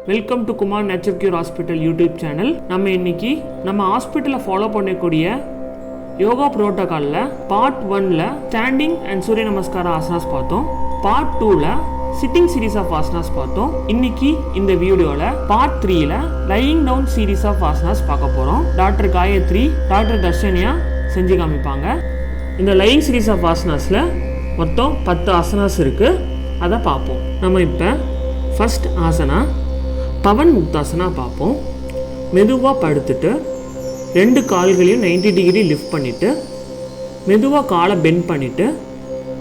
Welcome to Kumar nature cure hospital YouTube channel. நம்ம இன்னைக்கு நம்ம ஹாஸ்பிட்டலில் ஃபாலோ பண்ணக்கூடிய யோகா ப்ரோட்டோகாலில் பார்ட் 1ல் ஸ்டாண்டிங் அண்ட் சூரிய நமஸ்கார ஆசனாஸ் பார்த்தோம். பார்ட் 2ல் சிட்டிங் சீரீஸ் ஆஃப் ஆசனாஸ் பார்த்தோம். இன்னைக்கு இந்த வீடியோவில் பார்ட் 3ல் lying down series of asanas பார்க்க போகிறோம். டாக்டர் காயத்ரி, டாக்டர் தர்ஷனியா செஞ்சு காமிப்பாங்க. இந்த லையிங் சீரீஸ் ஆஃப் ஆசனாஸில் மொத்தம் 10 ஆசனாஸ் இருக்குது. அதை பார்ப்போம். நம்ம இப்போ ஃபர்ஸ்ட் ஆசனா பவன் முக்தாசனா பார்ப்போம். மெதுவாக படுத்துட்டு 2 கால்களையும் 90 டிகிரி லிஃப்ட் பண்ணிவிட்டு மெதுவாக காலை பெண்ட் பண்ணிவிட்டு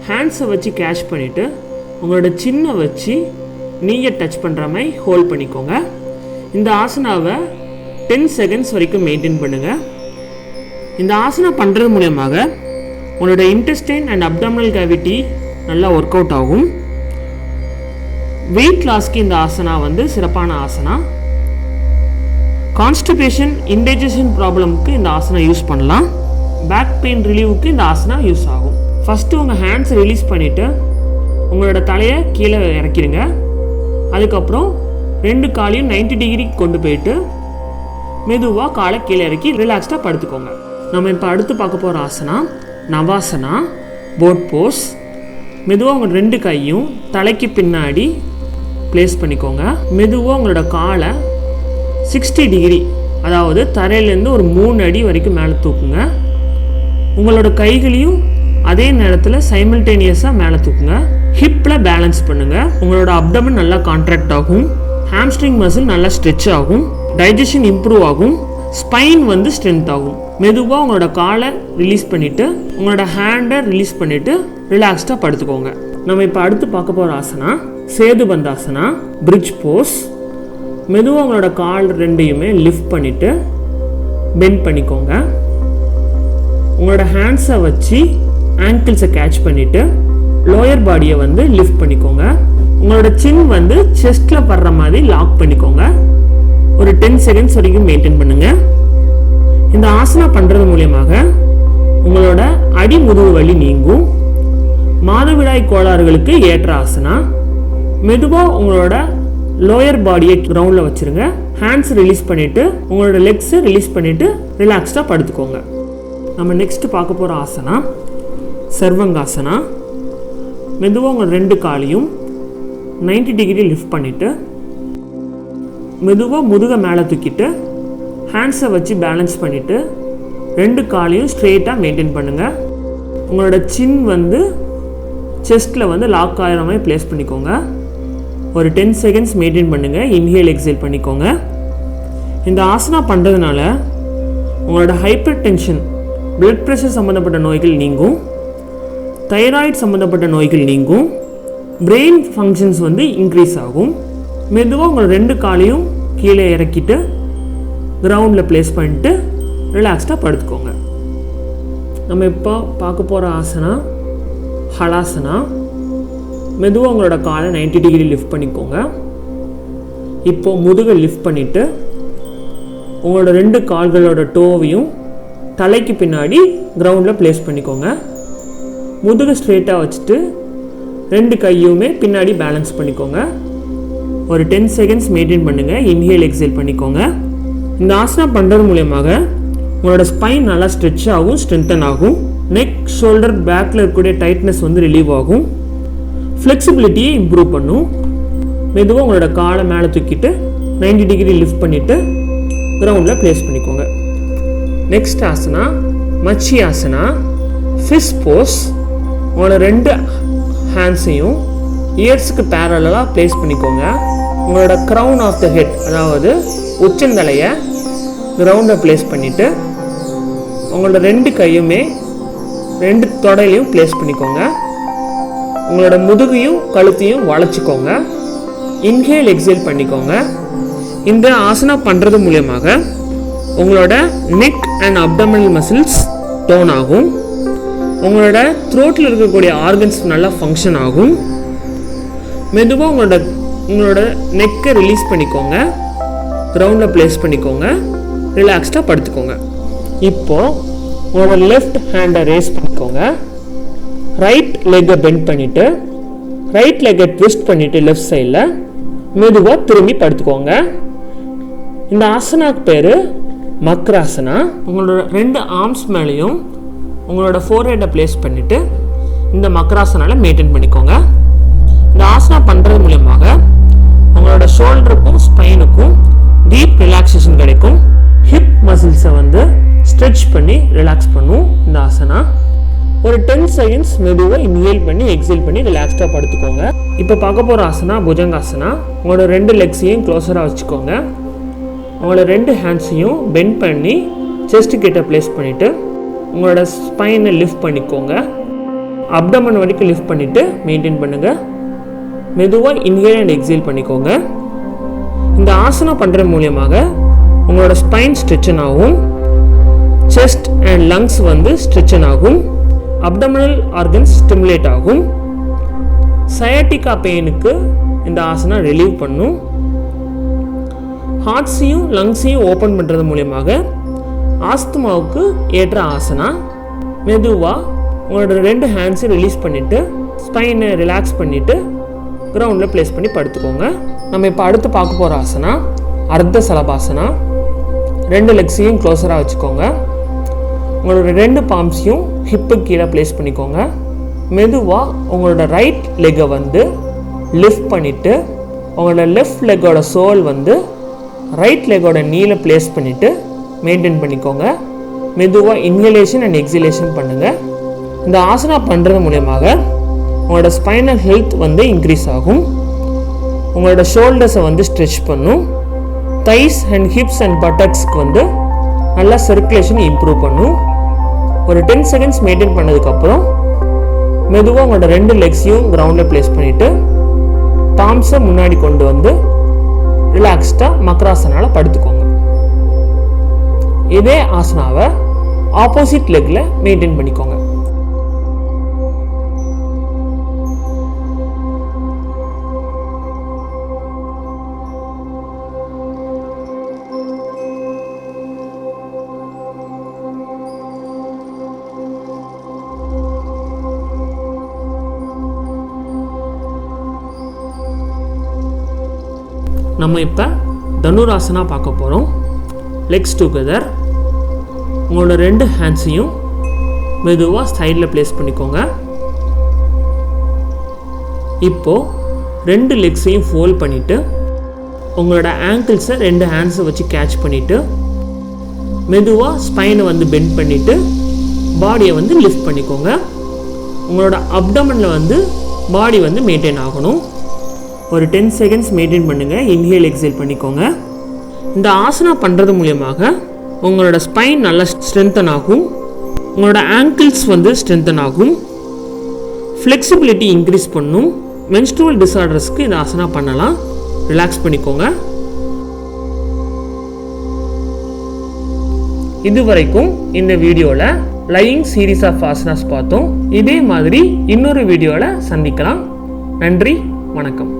ஹேண்ட்ஸை வச்சு கேட்ச் பண்ணிவிட்டு உங்களோட சின்ன வச்சு நீயை டச் பண்ணுற மாதிரி ஹோல்ட் பண்ணிக்கோங்க. இந்த ஆசனாவை 10 செகண்ட்ஸ் வரைக்கும் மெயின்டைன் பண்ணுங்கள். இந்த ஆசனா பண்ணுறது மூலமாக உங்களோட இன்டெஸ்டைன் அண்ட் அப்டாமினல் கேவிட்டி நல்லா ஒர்க் அவுட் ஆகும். வெயிட் லாஸ்க்கு இந்த ஆசனா சிறப்பான ஆசனா. கான்ஸ்டிபேஷன், இன்டைஜஷன் ப்ராப்ளமுக்கு இந்த ஆசனா யூஸ் பண்ணலாம். பேக் பெயின் ரிலீவுக்கு இந்த ஆசனா யூஸ் ஆகும். ஃபஸ்ட்டு உங்கள் ஹேண்ட்ஸை ரிலீஸ் பண்ணிவிட்டு உங்களோட தலையை கீழே இறக்கிடுங்க. அதுக்கப்புறம் 2 காலையும் 90 டிகிரி கொண்டு போயிட்டு மெதுவாக காலை கீழே இறக்கி ரிலாக்ஸ்டாக படுத்துக்கோங்க. நம்ம இப்போ அடுத்து பார்க்க போகிற ஆசனா நவாசனா, போட் போஸ். மெதுவாக உங்கள் 2 கையும் தலைக்கு பின்னாடி ப்ளேஸ் பண்ணிக்கோங்க. மெதுவாக உங்களோட காலை 60 டிகிரி, அதாவது தரையிலேருந்து ஒரு 3 அடி வரைக்கும் மேலே தூக்குங்க. உங்களோட கைகளையும் அதே நேரத்தில் சைமல்டேனியஸாக மேலே தூக்குங்க. ஹிப்பில் பேலன்ஸ் பண்ணுங்கள். உங்களோட அப்டமன் நல்லா கான்ட்ராக்ட் ஆகும். ஹாம்ஸ்ட்ரிங் மசில் நல்லா ஸ்ட்ரெச் ஆகும். டைஜஷன் இம்ப்ரூவ் ஆகும். ஸ்பைன் ஸ்ட்ரென்த் ஆகும். மெதுவாக உங்களோட காலை ரிலீஸ் பண்ணிவிட்டு உங்களோட ஹேண்டை ரிலீஸ் பண்ணிவிட்டு ரிலாக்ஸ்டாக படுத்துக்கோங்க. நம்ம இப்போ அடுத்து பார்க்க போகிற ஆசனா சேது பந்தாசனா, பிரிட்ஜ் போஸ். மெதுவாக உங்களோட கால் 2யுமே லிஃப்ட் பண்ணிவிட்டு பெண்ட் பண்ணிக்கோங்க. உங்களோட ஹேண்ட்ஸை வச்சு ஆங்கிள்ஸை கேட்ச் பண்ணிவிட்டு லோயர் பாடியை லிஃப்ட் பண்ணிக்கோங்க. உங்களோட சின் செஸ்ட்டில் படுற மாதிரி லாக் பண்ணிக்கோங்க. ஒரு 10 செகண்ட்ஸ் வரைக்கும் மெயின்டைன் பண்ணுங்கள். இந்த ஆசனா பண்ணுறது மூலியமாக உங்களோட அடி முதுகு வலி நீங்கும். மாதவிடாய் கோளாறுகளுக்கு ஏற்ற ஆசனா. மெதுவாக உங்களோட லோயர் பாடியை கிரவுண்டில் வச்சுருங்க. ஹேண்ட்ஸ் ரிலீஸ் பண்ணிவிட்டு உங்களோட லெக்ஸை ரிலீஸ் பண்ணிவிட்டு ரிலாக்ஸ்டாக படுத்துக்கோங்க. நம்ம நெக்ஸ்ட்டு பார்க்க போகிற ஆசனா சர்வங்காசனா. மெதுவாக உங்கள் 2 காலையும் 90 டிகிரி லிஃப்ட் பண்ணிவிட்டு மெதுவாக முதுகை மேலே தூக்கிட்டு ஹேண்ட்ஸை வச்சு பேலன்ஸ் பண்ணிவிட்டு 2 காலையும் ஸ்ட்ரெயிட்டாக மெயின்டைன் பண்ணுங்கள். உங்களோட சின் செஸ்ட்டில் லாக் ஆகிற மாதிரி ப்ளேஸ் பண்ணிக்கோங்க. ஒரு 10 செகண்ட்ஸ் மெயின்டைன் பண்ணுங்கள். இன்ஹேல் எக்ஸேல் பண்ணிக்கோங்க. இந்த ஆசனா பண்ணுறதுனால உங்களோட ஹைப்பர் டென்ஷன், பிளட் ப்ரெஷர் சம்மந்தப்பட்ட நோய்கள் நீங்கும். தைராய்டு சம்மந்தப்பட்ட நோய்கள் நீங்கும். பிரெயின் ஃபங்க்ஷன்ஸ் இன்க்ரீஸ் ஆகும். மெதுவாக உங்கள் 2 காலையும் கீழே இறக்கிட்டு கிரவுண்டில் ப்ளேஸ் பண்ணிட்டு ரிலாக்ஸ்டாக படுத்துக்கோங்க. நம்ம இப்போ பார்க்க போகிற ஆசனா ஹலாசனா. மெதுவாக உங்களோட காலை 90 டிகிரி லிஃப்ட் பண்ணிக்கோங்க. இப்போது முதுகை லிஃப்ட் பண்ணிவிட்டு உங்களோட 2 கால்களோட டோவையும் தலைக்கு பின்னாடி கிரவுண்டில் ப்ளேஸ் பண்ணிக்கோங்க. முதுகை ஸ்ட்ரெயிட்டாக வச்சுட்டு 2 கையுமே பின்னாடி பேலன்ஸ் பண்ணிக்கோங்க. ஒரு 10 செகண்ட்ஸ் மெயின்டைன் பண்ணுங்கள். இன்ஹேல் எக்ஸேல் பண்ணிக்கோங்க. இந்த ஆசனா பண்ணுறது மூலயமாக உங்களோட ஸ்பைன் நல்லா ஸ்ட்ரெச் ஆகும், ஸ்ட்ரென்தன் ஆகும். நெக், ஷோல்டர், பேக்கில் இருக்கக்கூடிய டைட்னஸ் ரிலீவ் ஆகும். ஃப்ளெக்சிபிலிட்டியை இம்ப்ரூவ் பண்ணும். மெதுவாக உங்களோட காலை மேலே தூக்கிட்டு 90 டிகிரி லிஃப்ட் பண்ணிவிட்டு கிரவுண்டில் ப்ளேஸ் பண்ணிக்கோங்க. நெக்ஸ்ட் ஆசனா மச்சி ஆசனா, ஃபிஷ் போஸ். உங்களோட 2 ஹேண்ட்ஸையும் இயர்ஸுக்கு பேரலாக ப்ளேஸ் பண்ணிக்கோங்க. உங்களோட க்ரௌன் ஆஃப் த ஹெட், அதாவது உச்சந்தலையை கிரவுண்டில் ப்ளேஸ் பண்ணிவிட்டு உங்களோட 2 கையுமே 2 தொடையிலையும் ப்ளேஸ் பண்ணிக்கோங்க. உங்களோட முதுகையும் கழுத்தையும் வளைச்சிக்கோங்க. இன்ஹேல் எக்ஸேல் பண்ணிக்கோங்க. இந்த ஆசனா பண்ணுறது மூலயமாக உங்களோட neck and abdominal muscles tone ஆகும். உங்களோட த்ரோட்டில் இருக்கக்கூடிய ஆர்கன்ஸ் நல்லா ஃபங்க்ஷன் ஆகும். மெதுவாக உங்களோட நெக்கை ரிலீஸ் பண்ணிக்கோங்க. கிரவுண்டில் ப்ளேஸ் பண்ணிக்கோங்க. ரிலாக்ஸ்டாக படுத்துக்கோங்க. இப்போது உங்களோட லெஃப்ட் ஹேண்டை ரேஸ் பண்ணிக்கோங்க. ரைட் லெக்கை பெண்ட் பண்ணிவிட்டு ரைட் லெக்கை ட்விஸ்ட் பண்ணிவிட்டு லெஃப்ட் சைடில் மெதுவாக திரும்பி படுத்துக்கோங்க. இந்த ஆசனாக்கு பேர் மக்ராசனா. உங்களோட 2 ஆர்ம்ஸ் மேலேயும் உங்களோட ஃபோர்ஹெட்டை ப்ளேஸ் பண்ணிவிட்டு இந்த மக்ராசனாவில் மெயின்டைன் பண்ணிக்கோங்க. இந்த ஆசனா பண்ணுறது மூலமாக உங்களோட ஷோல்டருக்கும் ஸ்பைனுக்கும் டீப் ரிலாக்ஸேஷன் கிடைக்கும். ஹிப் மசில்ஸை வந்து ஸ்ட்ரெச் பண்ணி ரிலாக்ஸ் பண்ணும் இந்த ஆசனா. ஒரு 10 செகண்ட்ஸ் மெதுவாக இன்ஹேல் பண்ணி எக்ஸேல் பண்ணி ரிலாக்ஸ்டாக படுத்துக்கோங்க. இப்போ பார்க்க போகிற ஆசனா புஜங்காசனா. உங்களோட 2 லெக்ஸையும் க்ளோஸராக வச்சுக்கோங்க. உங்களோட 2 ஹேண்ட்ஸையும் பெண்ட் பண்ணி செஸ்ட் கிட்ட ப்ளேஸ் பண்ணிவிட்டு உங்களோட ஸ்பைனை லிஃப்ட் பண்ணிக்கோங்க. அப்டமன் வரைக்கும் லிஃப்ட் பண்ணிவிட்டு மெயின்டைன் பண்ணுங்கள். மெதுவாக இன்ஹேல் அண்ட் எக்ஸேல் பண்ணிக்கோங்க. இந்த ஆசனா பண்ணுறது மூலியமாக உங்களோட ஸ்பைன் ஸ்ட்ரெச்சன் ஆகும், செஸ்ட் அண்ட் லங்ஸ் வந்து ஸ்ட்ரெச்சன் ஆகும், அப்டமினல் ஆர்கன்ஸ் ஸ்டிமுலேட் ஆகும். சயாட்டிகா பெயினுக்கு இந்த ஆசனா ரிலீவ் பண்ணும். ஹார்ட்ஸையும் லங்ஸையும் ஓப்பன் பண்ணுறது மூலியமாக ஆஸ்துமாவுக்கு ஏற்ற ஆசனா. மெதுவாக உங்களோட 2 ஹேண்ட்ஸையும் ரிலீஸ் பண்ணிவிட்டு ஸ்பைனை ரிலாக்ஸ் பண்ணிவிட்டு கிரவுண்டில் ப்ளேஸ் பண்ணி படுத்துக்கோங்க. நம்ம இப்போ அடுத்து பார்க்க போகிற ஆசனா அர்த்த சலபாசனா. 2 லெக்ஸையும் க்ளோஸராக வச்சுக்கோங்க. உங்களோட 2 பாம்ஸையும் ஹிப்பு கீழே ப்ளேஸ் பண்ணிக்கோங்க. மெதுவாக உங்களோட ரைட் லெக்கை வந்து லிஃப்ட் பண்ணிவிட்டு உங்களோட லெஃப்ட் லெக்கோட சோல் வந்து ரைட் லெக்கோட நீல ப்ளேஸ் பண்ணிவிட்டு மெயின்டைன் பண்ணிக்கோங்க. மெதுவாக இன்ஹலேஷன் அண்ட் எக்ஸிலேஷன் பண்ணுங்கள். இந்த ஆசனா பண்ணுறது மூலயமாக உங்களோட ஸ்பைனல் ஹெல்த் வந்து இன்க்ரீஸ் ஆகும். உங்களோட ஷோல்டர்ஸை வந்து ஸ்ட்ரெச் பண்ணும். தைஸ் அண்ட் ஹிப்ஸ் அண்ட் பட்டக்ஸ்க்கு வந்து நல்லா சர்க்குலேஷன் இம்ப்ரூவ் பண்ணும். ஒரு 10 செகண்ட்ஸ் மெயின்டைன் பண்ணதுக்கப்புறம் மெதுவாக உங்களோட 2 லெக்ஸையும் கிரவுண்டில் ப்ளேஸ் பண்ணிவிட்டு பாம்ஸை முன்னாடி கொண்டு வந்து ரிலாக்ஸ்டாக மக்ராசனால படுத்துக்கோங்க. இதே ஆசனாவை ஆப்போசிட் லெக்கில் மெயின்டைன் பண்ணிக்கோங்க. நம்ம இப்போ தனுராசனா பார்க்க போகிறோம். Legs together. உங்களோட 2 ஹேண்ட்ஸையும் மெதுவாக சைடில் ப்ளேஸ் பண்ணிக்கோங்க. இப்போது 2 லெக்ஸையும் ஃபோல்ட் பண்ணிவிட்டு உங்களோட ஆங்கிள்ஸை 2 ஹேண்ட்ஸை வச்சு கேட்ச் பண்ணிவிட்டு மெதுவாக ஸ்பைனை வந்து பெண்ட் பண்ணிவிட்டு பாடியை வந்து லிஃப்ட் பண்ணிக்கோங்க. உங்களோட அப்டமனில் வந்து பாடி வந்து மெயின்டைன் ஆகணும். ஒரு 10 செகண்ட்ஸ் மெயின்டைன் பண்ணுங்கள். இன்ஹேல் எக்ஸேல் பண்ணிக்கோங்க. இந்த ஆசனா பண்ணுறது மூலியமாக உங்களோட ஸ்பைன் நல்லா ஸ்ட்ரென்தன் ஆகும். உங்களோட ஆங்கிள்ஸ் வந்து ஸ்ட்ரென்தன் ஆகும். ஃப்ளெக்சிபிலிட்டி இன்க்ரீஸ் பண்ணும். மென்ஸ்ட்ருவல் டிஸார்டர்ஸ்க்கு இந்த ஆசனா பண்ணலாம். ரிலாக்ஸ் பண்ணிக்கோங்க. இது வரைக்கும் இந்த வீடியோவில் லையிங் சீரீஸ் ஆஃப் ஆசனாஸ் பார்த்தோம். இதே மாதிரி இன்னொரு வீடியோவில் சந்திக்கலாம். நன்றி, வணக்கம்.